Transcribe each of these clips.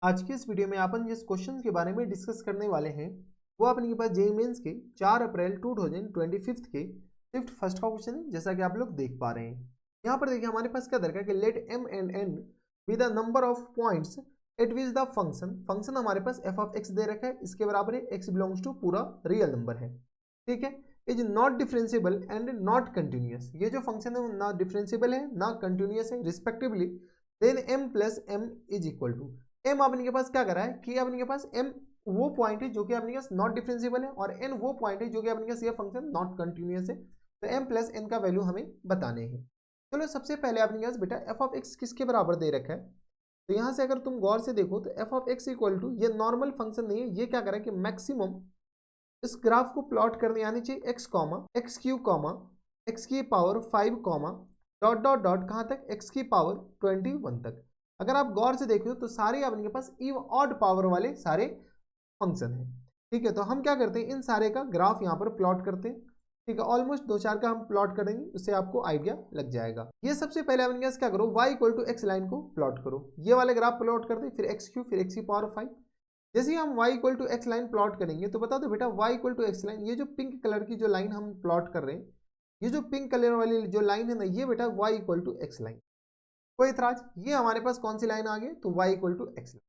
आज के इस वीडियो में अपन जिस क्वेश्चन के बारे में डिस्कस करने वाले हैं वो अपने पास जेईई मेंस के 4 अप्रैल 2025 के शिफ्ट फर्स्ट का क्वेश्चन है, जैसा कि आप लोग देख पा रहे हैं। यहाँ पर देखिए हमारे पास क्या दरकार कि let m and n be the number of points at which the function हमारे पास f ऑफ x दे रखा है, इसके बराबर है x बिलोंग्स टू पूरा रियल नंबर है, ठीक है। Is not differentiable and not continuous, ये जो फंक्शन है वो ना डिफरेंशिएबल है ना कंटिन्यूअस है respectively. Then m plus m is equal to m आपने के पास क्या करा है कि आपने के पास m वो पॉइंट है जो कि आपने के पास नॉट डिफरेंशिएबल है और n वो पॉइंट है जो कि आपने के पास ये फंक्शन नॉट कंटिन्यूअस है। तो m प्लस n का वैल्यू हमें बताने हैं। चलो सबसे पहले आपने के पास बेटा f ऑफ x किसके बराबर दे रखा है, तो यहाँ से अगर तुम गौर से देखो तो f of x equal to ये नॉर्मल फंक्शन नहीं है, ये क्या करा कि मैक्सिमम इस ग्राफ को प्लॉट करने आनी चाहिए x comma x cube comma x की power 5 comma dot dot dot कहाँ तक x की पावर 21 तक। अगर आप गौर से देखो तो सारे आपके पास इव ऑड पावर वाले सारे फंक्शन हैं, ठीक है। तो हम क्या करते हैं इन सारे का ग्राफ यहाँ पर प्लॉट करते हैं, ठीक है। ऑलमोस्ट 2-4 का हम प्लॉट करेंगे, उससे आपको आइडिया लग जाएगा। ये सबसे पहले आपके पास क्या करो y equal to x line को प्लॉट करो, ये वाले ग्राफ प्लॉट करते हैं, फिर एक्स क्यू फिर एक्स की पावर 5। जैसे ही हम y equal to x line प्लॉट करेंगे तो बता दो बेटा y equal to x line, ये जो पिंक कलर की जो लाइन हम प्लॉट कर रहे हैं, ये जो पिंक कलर वाली जो लाइन है ना, ये बेटा y equal to x line. कोई इतराज, ये हमारे पास कौन सी लाइन आ गई तो y equal to x line.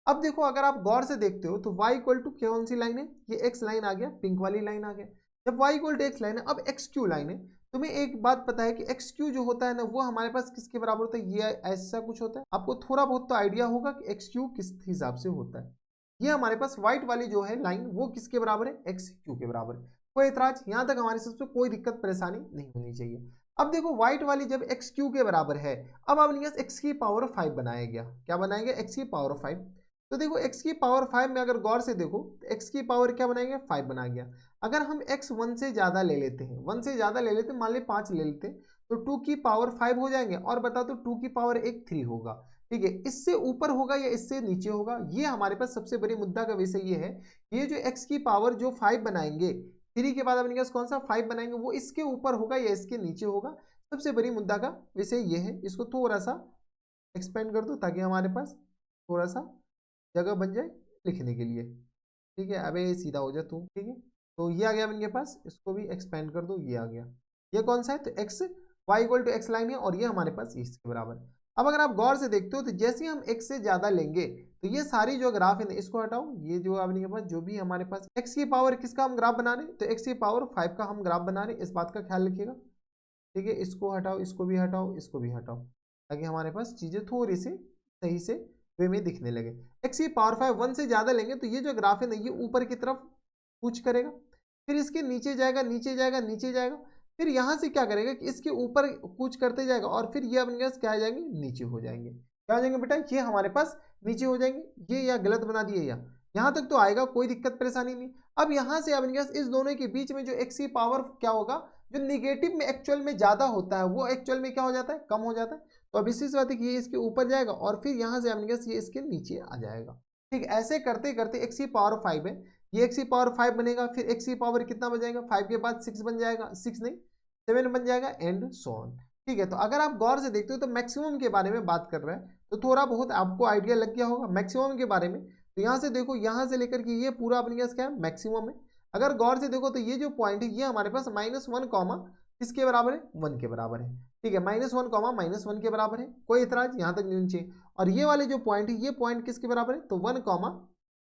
अब देखो अगर आप गौर से देखते हो तो y इक्वल टू कौन सी लाइन है, ये x लाइन आ गया, पिंक वाली लाइन आ गया। जब y equal to x line है, अब एक्स क्यू लाइन है, तुम्हें एक बात पता है कि एक्स क्यू जो होता है ना वो हमारे पास किसके बराबर होता है, ये ऐसा कुछ होता है। आपको थोड़ा बहुत तो आइडिया होगा कि एक्स क्यू किस हिसाब से होता है। ये हमारे पास व्हाइट वाली जो है लाइन वो किसके बराबर है, एक्स क्यू के बराबर। कोई इतराज, यहाँ तक हमारे सबसे कोई दिक्कत परेशानी नहीं होनी चाहिए। अब देखो व्हाइट वाली जब एक्स क्यू के बराबर है, अब आपने पास एक्स की पावर 5 बनाया गया, क्या बनाया गया एक्स की पावर 5। तो देखो एक्स की पावर 5 में अगर गौर से देखो तो एक्स की पावर क्या बनाएंगे 5 बना गया। अगर हम एक्स 1 से ज्यादा ले लेते हैं, 1 से ज्यादा ले लेते हैं, मान ली 5 ले लेते हैं, तो 2 की पावर 5 हो जाएंगे। और बता दो 2 की पावर 1 3 होगा, ठीक है। इससे ऊपर होगा या इससे नीचे होगा, ये हमारे पास सबसे बड़ी मुद्दा का विषय ये है। ये जो एक्स की पावर जो 5 बनाएंगे, 3 के बाद अपने पास कौन सा 5 बनाएंगे, वो इसके ऊपर होगा या इसके नीचे होगा, सबसे बड़ी मुद्दा का विषय ये है। इसको थोड़ा सा एक्सपेंड कर दो ताकि हमारे पास थोड़ा सा जगह बन जाए लिखने के लिए, ठीक है। अबे सीधा हो जा तू, ठीक है। तो ये आ गया अपने पास, इसको भी एक्सपेंड कर दो, ये आ गया। ये कौन सा है तो x y equal to x line है और ये हमारे पास इसके बराबर। अब अगर आप गौर से देखते हो तो जैसे हम एक्स से ज्यादा लेंगे तो ये सारी जो ग्राफ है इसको हटाओ, ये जो आपके पास जो भी हमारे पास एक्स की पावर किसका हम ग्राफ बना रहे तो एक्स की पावर 5 का हम ग्राफ बना रहे, इस बात का ख्याल रखिएगा, ठीक है। इसको हटाओ, इसको भी हटाओ, इसको भी हटाओ, ताकि हमारे पास चीजें थोड़ी सी सही से वे में दिखने लगे। एक्स की पावर 5 1 से ज्यादा लेंगे तो ये जो ग्राफ है ना ये ऊपर की तरफ कूच करेगा, फिर इसके नीचे जाएगा नीचे जाएगा नीचे जाएगा, फिर यहाँ से क्या करेगा कि इसके ऊपर कूच करते जाएगा और फिर ये अपने पास क्या आ जाएंगे नीचे हो जाएंगे। क्या हो जाएंगे बेटा, ये हमारे पास नीचे हो जाएंगे। ये या गलत बना दिए, या यहाँ तक तो आएगा, कोई दिक्कत परेशानी नहीं। अब यहाँ से अपने पास इस दोनों के बीच में जो एक्स की पावर क्या होगा, जो निगेटिव में एक्चुअल में ज्यादा होता है वो एक्चुअल में क्या हो जाता है कम हो जाता है। तो अब इसी से बात है कि ये इसके ऊपर जाएगा और फिर यहाँ से अपने पास ये इसके नीचे आ जाएगा, ठीक। ऐसे करते करते एक्स की पावर 5 है, ये एक्स की पावर 5 बनेगा, फिर एक्स की पावर कितना बन 5 के बाद 6 बन जाएगा, 6 नहीं 7 बन जाएगा एंड सो ऑन, ठीक है। तो अगर आप गौर से देखते हो तो मैक्सिमम के बारे में बात कर रहे हैं तो थोड़ा बहुत आपको आइडिया लग गया होगा मैक्सिमम के बारे में। तो यहाँ से देखो, यहाँ से लेकर के ये पूरा अपने पास क्या है मैक्सिमम है। अगर गौर से देखो तो ये जो पॉइंट है ये हमारे पास -1 कॉमा किसके बराबर है 1 के बराबर है, ठीक है। -1 कॉमा -1 के बराबर है, कोई इतराज यहाँ तक नहीं चाहिए। और ये वाले जो पॉइंट है ये पॉइंट किसके बराबर है तो 1 कॉमा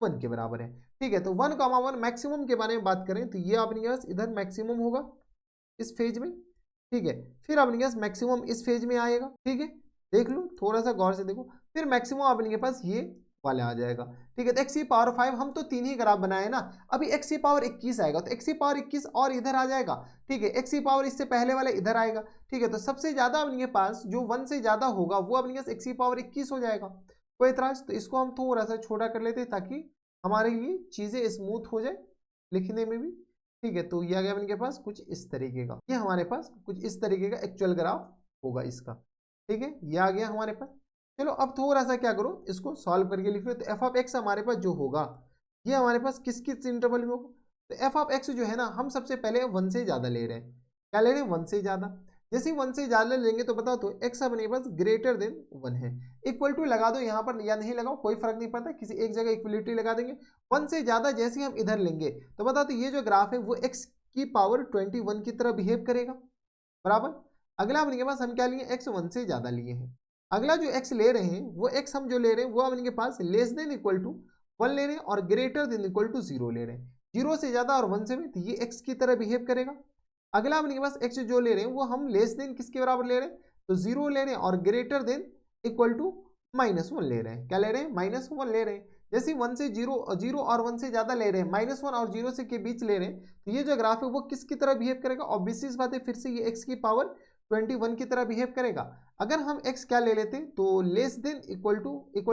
1 के बराबर है, ठीक है। तो 1 कॉमा 1 मैक्सिमम के बारे में बात करें तो ये अपने पास इधर मैक्सिमम होगा इस फेज में, ठीक है। फिर अपने पास मैक्सिमम इस फेज में आएगा, ठीक है। देख लो थोड़ा सा गौर से देखो, फिर मैक्सिमम अपने के पास ये वाले आ जाएगा, ठीक है। तो एक्स की पावर 5 हम तो 3 ही ग्राफ बनाए ना, अभी एक्स की पावर 21 आएगा तो एक्स की पावर 21 और इधर आ जाएगा, ठीक है। एक्स की पावर इससे पहले वाला इधर आएगा, ठीक है। तो सबसे ज्यादा अपने पास जो 1 से ज्यादा होगा वो अपने पास एक्स की पावर 21 हो जाएगा। कोई इतराज, तो इसको हम थोड़ा सा छोटा कर लेते ताकि हमारे लिए चीजें स्मूथ हो जाए लिखने में भी, ठीक है। तो ये आ गया अपने पास कुछ इस तरीके का, ये हमारे पास कुछ इस तरीके का एक्चुअल ग्राफ होगा इसका, ठीक है। ये आ गया हमारे पास। चलो अब थोड़ा सा क्या करो इसको सॉल्व करके लिख लो। तो एफ ऑफ एक्स हमारे पास जो होगा ये हमारे पास किस किस इंटरवल में होगा, तो एफ ऑफ एक्स जो है ना हम सबसे पहले 1 से ज्यादा ले रहे हैं, क्या ले रहे हैं 1 से ज्यादा, जैसे 1 से ज़्यादा लेंगे तो बताओ तो x अपने पास ग्रेटर देन 1 है। इक्वल टू लगा दो यहाँ पर या नहीं लगाओ कोई फर्क नहीं पड़ता, किसी एक जगह इक्वलिटी लगा देंगे। 1 से ज़्यादा जैसे हम इधर लेंगे तो बताओ तो ये जो ग्राफ है वो x की पावर 21 की तरह बिहेव करेगा, बराबर। अगला अपने पास हम क्या लिए, x 1 से ज़्यादा लिए हैं। अगला जो x ले रहे हैं वो x हम जो ले रहे हैं वो अपने पास लेस देन इक्वल टू 1 ले रहे हैं और ग्रेटर देन इक्वल टू 0 ले रहे हैं। 0 से ज़्यादा और 1 से भी, तो ये x की तरह बिहेव करेगा। अगला अपने पास x जो ले रहे हैं वो हम लेस देन किसके बराबर ले रहे हैं, तो 0 ले रहे हैं और ग्रेटर देन इक्वल टू -1 ले रहे हैं। क्या ले रहे हैं, -1 ले रहे हैं। जैसे 1 से 0 और 1 से ज़्यादा ले रहे हैं, -1 और 0 से के बीच ले रहे हैं, तो ये जो ग्राफ है वो किसकी तरह बिहेव करेगा, ऑब्वियस बात है फिर से ये x की पावर 21 की तरह बिहेव करेगा। अगर हम x क्या ले लेते तो लेस देन इक्वल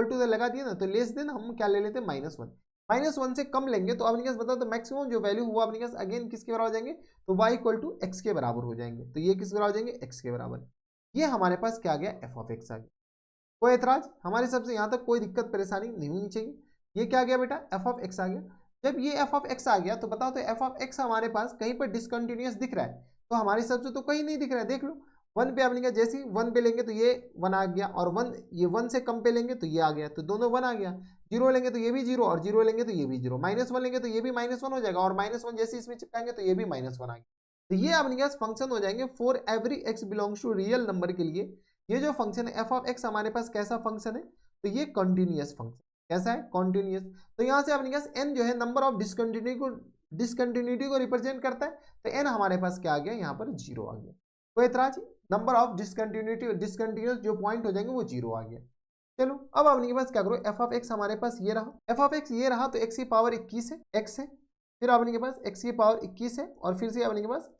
टू लगा दिया ना, तो लेस देन हम क्या ले लेते -1। -1 से कम लेंगे तो अपने पास बताओ तो मैक्सिमम जो वैल्यू हुआ अपने पास अगेन किसके बराबर हो जाएंगे, तो y इक्वल टू एक्स के बराबर हो जाएंगे। तो ये किसके बराबर हो जाएंगे, x के बराबर। ये हमारे पास क्या आ गया, f ऑफ x आ गया। कोई एतराज, हमारे हिसाब से यहाँ तक कोई दिक्कत परेशानी नहीं होनी चाहिए। ये क्या आ गया बेटा, f ऑफ x आ गया। जब ये f ऑफ x आ गया तो बताओ तो f ऑफ x हमारे पास कहीं पर डिसकंटिन्यूअस दिख रहा है, तो हमारे हिसाब से तो कहीं नहीं दिख रहा है। देख लो 1 पे आपने जैसे 1 पे लेंगे तो ये 1 आ गया, और 1 ये 1 से कम पे लेंगे तो ये आ गया, तो दोनों 1 आ गया। 0 लेंगे तो ये भी 0 और 0 लेंगे तो ये भी 0, -1 लेंगे तो ये भी -1 हो जाएगा, और -1 जैसे इसमें चिपकाएंगे तो ये भी -1 आ गया। तो ये अपने पास फंक्शन हो जाएंगे for every x belongs to real number के लिए। ये जो फंक्शन है f ऑफ x हमारे पास कैसा फंक्शन है, तो ये कॉन्टिन्यूअस फंक्शन। कैसा है, कॉन्टिन्यूअस। तो यहाँ से अपने पास n जो है नंबर ऑफ डिसकंटिन्यूटी को रिप्रेजेंट करता है, तो n हमारे पास क्या आ गया, यहाँ पर 0 आ गया। कोई एतराज, नंबर ऑफ डिसकंटिन्यूस जो पॉइंट हो जाएंगे वो 0 आ गया। चलो अब अपने पास क्या करो, f ऑफ x हमारे पास ये रहा, f ऑफ x ये रहा, तो x की पावर 21 है, x है, फिर अपने के पास x की पावर 21 है, और फिर से अपने के पास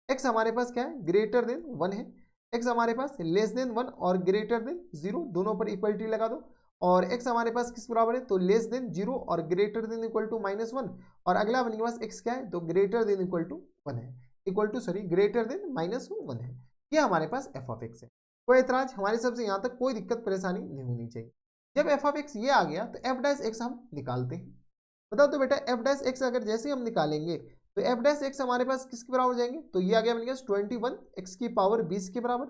x हमारे पास क्या है, ग्रेटर देन 1 है, x हमारे पास लेस देन 1 और ग्रेटर देन 0, दोनों पर इक्वलिटी लगा दो। और x हमारे पास किस बराबर है, तो लेस देन 0 और ग्रेटर देन इक्वल टू -1, और अगला अपने के पास x क्या है, तो ग्रेटर देन इक्वल टू 1 है, ग्रेटर देन -1 है। ये हमारे पास f ऑफ x है। कोई एतराज, हमारे हिसाब से यहाँ तक कोई दिक्कत परेशानी नहीं होनी चाहिए। जब f ऑफ x ये आ गया तो f डैश x हम निकालते हैं। बताओ तो बेटा f डैश x अगर जैसे हम निकालेंगे तो f डैश x हमारे पास किसके बराबर हो जाएंगे, तो ये आ गया अपने पास 21 x की पावर 20 के बराबर।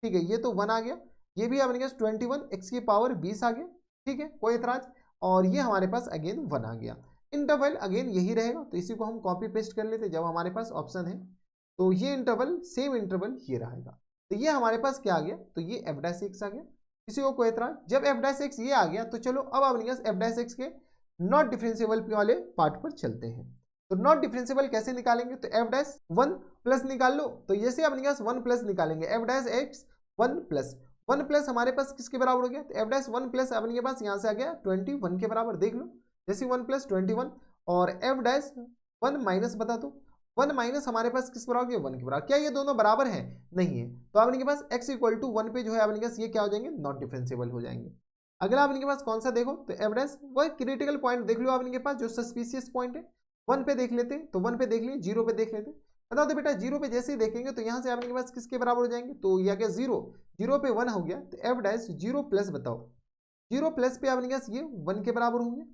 ठीक है, ये तो 1 आ गया, ये भी अपने पास 21 x की पावर 20 आ गया। ठीक है, कोई एतराज, और ये हमारे पास अगेन 1 आ गया। इंटरवल अगेन यही रहेगा, तो इसी को हम कॉपी पेस्ट कर लेते जब हमारे पास ऑप्शन है, तो ये इंटरवल सेम इंटरवल ये रहेगा। तो ये हमारे पास क्या आ गया, तो ये f डैश x आ गया। किसी को कोई एतराज, जब f डैश x ये आ गया तो चलो अब अपने पास f डैश x के नॉट डिफरेंशिएबल वाले पार्ट पर चलते हैं। तो नॉट डिफरेंशिएबल कैसे निकालेंगे, तो f डैश 1 प्लस निकाल लो, तो जैसे अपने पास 1 प्लस निकालेंगे, f डैश x 1 प्लस हमारे पास किसके बराबर हो गया, तो f डैश 1 प्लस अपने पास यहाँ से आ गया 21 के बराबर। देख लो जैसे 1 प्लस 21, और f डैश 1 माइनस बता दो, 1 माइनस हमारे पास किस बराबर है, 1 के बराबर। क्या ये दोनों बराबर हैं, नहीं है, तो अपने के पास x इक्वल टू 1 पे जो है अपने पास ये क्या हो जाएंगे, नॉट डिफरेंशिएबल हो जाएंगे। अगला अपने के पास कौन सा देखो, तो f डैश वो क्रिटिकल पॉइंट देख लो अपने के पास जो सस्पिशियस पॉइंट है, 1 पे देख लेते हैं, तो 1 पे देख लिए, 0 पे देख लेते हैं। बताओ तो बेटा 0 पे जैसे ही देखेंगे तो यहाँ से अपने के पास किसके बराबर हो जाएंगे, तो ये आ गया 0 पे 1 हो गया, तो f डैश 0 प्लस बताओ, 0 प्लस पे अपने पास ये 1 के बराबर होंगे,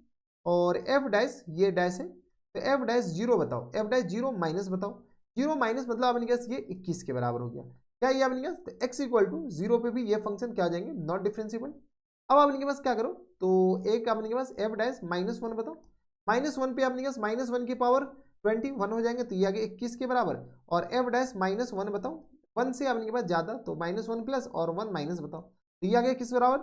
और f डैश ये डैश है, तो f डैश 0 बताओ, f डैश 0 माइनस बताओ, 0 माइनस मतलब अपने पास ये 21 के बराबर हो गया। क्या ये अपने पास, तो x इक्वल टू 0 पे भी ये फंक्शन क्या आ जाएंगे, नॉट डिफरेंशिएबल। अब अपने के पास क्या करो, तो एक अपने के पास f डैश -1 बताओ, -1 पे अपने पास -1 की पावर 21 हो जाएंगे, तो ये आगे 21 के बराबर, और f डैश -1 बताओ, 1 से अपने के पास ज़्यादा तो -1 प्लस और 1 माइनस बताओ, तो ये आगे किस बराबर,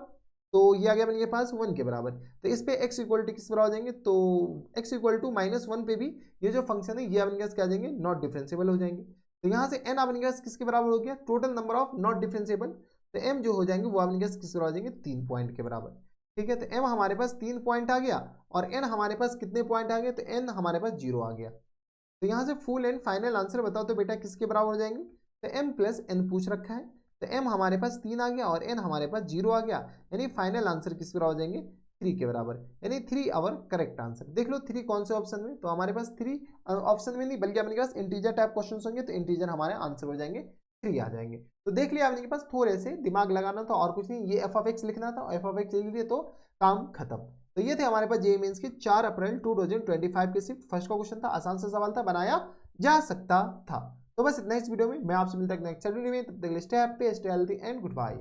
तो ये आ गया अपने के पास 1 के बराबर। तो इस पे x इक्वल टू किस बराबर हो जाएंगे, तो x इक्वल टू -1 पे भी ये जो फंक्शन है ये अपने पास क्या आ जाएंगे, नॉट डिफरेंशिएबल हो जाएंगे। तो यहाँ से n अपने पास किसके बराबर हो गया, total number of not differentiable, तो m जो हो जाएंगे वो अपने पास किस बराबर हो जाएंगे, 3 पॉइंट के बराबर। ठीक है, तो m हमारे पास 3 पॉइंट आ गया, और n हमारे पास कितने पॉइंट आ गए, तो n हमारे पास 0 आ गया। तो यहाँ से फुल एंड फाइनल आंसर बताओ तो बेटा किसके बराबर हो जाएंगे, तो m प्लस n पूछ रखा है, तो m हमारे पास 3 आ गया और n हमारे पास 0 आ गया, यानी फाइनल आंसर किस बराबर हो जाएंगे, 3 के बराबर, यानी 3 आवर करेक्ट आंसर। देख लो 3 कौन से ऑप्शन में, तो हमारे पास 3 ऑप्शन में नहीं बल्कि अपने पास इंटीजर टाइप क्वेश्चन होंगे, तो इंटीजर हमारे आंसर हो जाएंगे 3 आ जाएंगे। तो देख लिया आपने के पास थोड़े से दिमाग लगाना था और कुछ नहीं, ये f ऑफ x लिखना था, f ऑफ x लिख दिए तो काम खत्म। तो ये थे हमारे पास जेईई मेंस के 4 अप्रैल 2025 के शिफ्ट फर्स्ट का क्वेश्चन था, आसान सा सवाल था, बनाया जा सकता था। तो बस इतना इस वीडियो में, मैं आपसे मिलता हूं नेक्स्ट वीडियो में, तब तक के लिए stay happy, stay healthy and good bye.